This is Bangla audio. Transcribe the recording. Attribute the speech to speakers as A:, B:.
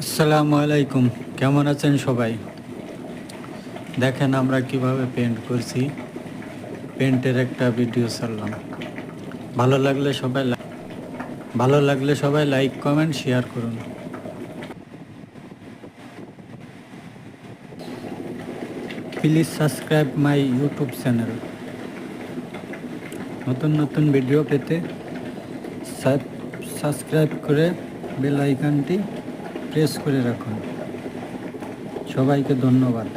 A: আসসালামু আলাইকুম, কেমন আছেন সবাই? দেখেন আমরা কিভাবে পেন্ট করছি। পেন্টের একটা ভিডিও ছাড়লাম। ভালো লাগলে সবাই লাইক কমেন্ট শেয়ার করুন। Please subscribe my YouTube channel. নতুন নতুন ভিডিও পেতে সাবস্ক্রাইব করে বেল আইকনটি প্রেস করে রাখুন। সবাইকে ধন্যবাদ।